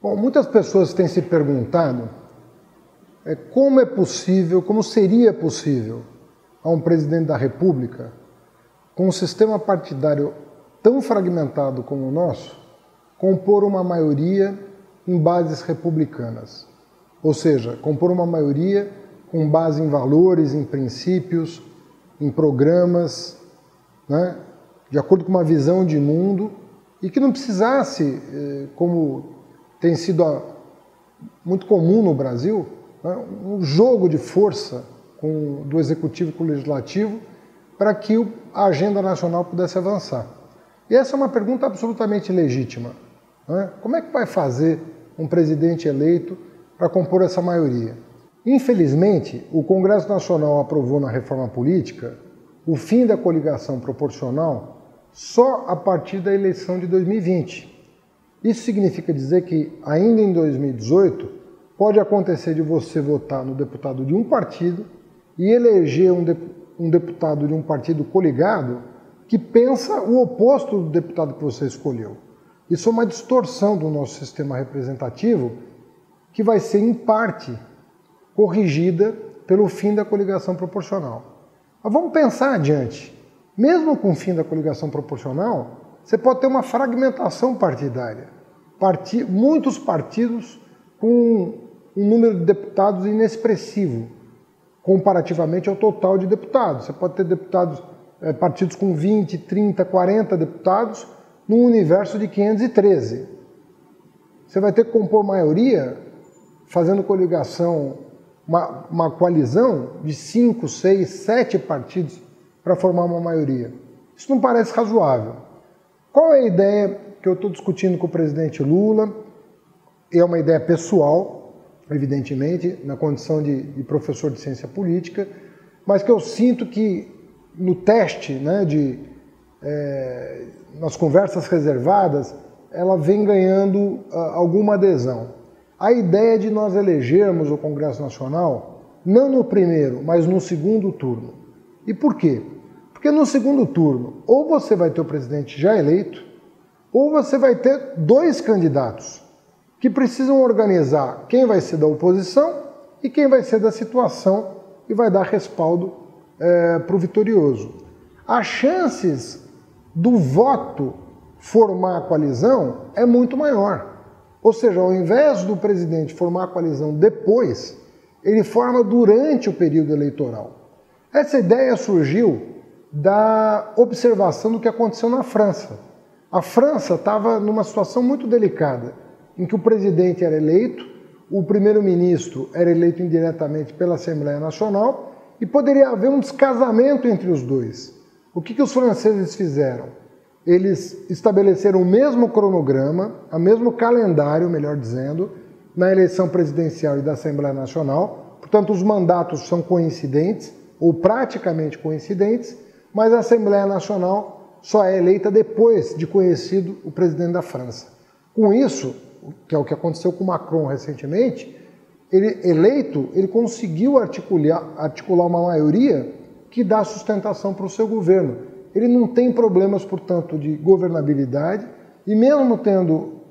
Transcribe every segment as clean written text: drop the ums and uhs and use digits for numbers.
Bom, muitas pessoas têm se perguntado como é possível, como seria possível a um presidente da República, com um sistema partidário tão fragmentado como o nosso, compor uma maioria em bases republicanas. Ou seja, compor uma maioria com base em valores, em princípios, em programas, né, de acordo com uma visão de mundo, e que não precisasse, como tem sido muito comum no Brasil, né, um jogo de força do Executivo com o Legislativo para que a agenda nacional pudesse avançar. E essa é uma pergunta absolutamente legítima. Né? Como é que vai fazer um presidente eleito para compor essa maioria? Infelizmente, o Congresso Nacional aprovou na reforma política o fim da coligação proporcional só a partir da eleição de 2020. Isso significa dizer que, ainda em 2018, pode acontecer de você votar no deputado de um partido e eleger um deputado de um partido coligado que pensa o oposto do deputado que você escolheu. Isso é uma distorção do nosso sistema representativo que vai ser, em parte, corrigida pelo fim da coligação proporcional. Mas vamos pensar adiante. Mesmo com o fim da coligação proporcional, você pode ter uma fragmentação partidária. Muitos partidos com um número de deputados inexpressivo, comparativamente ao total de deputados. Você pode ter partidos com 20, 30, 40 deputados num universo de 513. Você vai ter que compor maioria fazendo coligação, uma coalizão de 5, 6, 7 partidos para formar uma maioria. Isso não parece razoável. Qual é a ideia que eu estou discutindo com o presidente Lula? É uma ideia pessoal, evidentemente, na condição de professor de ciência política, mas que eu sinto que no teste, né, nas conversas reservadas, ela vem ganhando alguma adesão. A ideia de nós elegermos o Congresso Nacional, não no primeiro, mas no segundo turno. E por quê? Porque no segundo turno, ou você vai ter o presidente já eleito, ou você vai ter dois candidatos que precisam organizar quem vai ser da oposição e quem vai ser da situação e vai dar respaldo para o vitorioso. As chances do voto formar a coalizão é muito maior. Ou seja, ao invés do presidente formar a coalizão depois, ele forma durante o período eleitoral. Essa ideia surgiu da observação do que aconteceu na França. A França estava numa situação muito delicada, em que o presidente era eleito, o primeiro-ministro era eleito indiretamente pela Assembleia Nacional e poderia haver um descasamento entre os dois. O que os franceses fizeram? Eles estabeleceram o mesmo cronograma, o mesmo calendário, melhor dizendo, na eleição presidencial e da Assembleia Nacional. Portanto, os mandatos são coincidentes, ou praticamente coincidentes, mas a Assembleia Nacional só é eleita depois de conhecido o presidente da França. Com isso, que é o que aconteceu com Macron recentemente, ele conseguiu articular uma maioria que dá sustentação para o seu governo. Ele não tem problemas, portanto, de governabilidade e mesmo tendo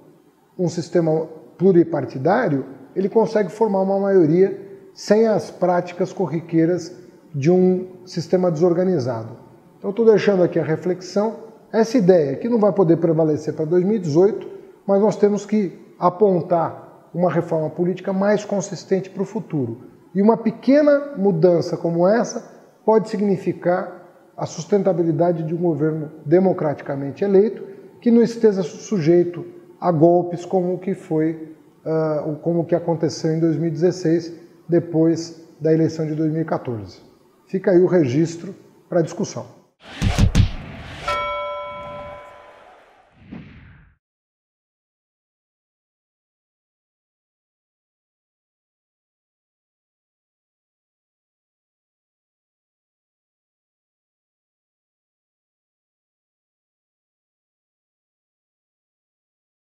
um sistema pluripartidário, ele consegue formar uma maioria sem as práticas corriqueiras de um sistema desorganizado. Então, estou deixando aqui a reflexão, essa ideia que não vai poder prevalecer para 2018, mas nós temos que apontar uma reforma política mais consistente para o futuro. E uma pequena mudança como essa pode significar a sustentabilidade de um governo democraticamente eleito que não esteja sujeito a golpes como o que aconteceu em 2016, depois da eleição de 2014. Fica aí o registro para discussão.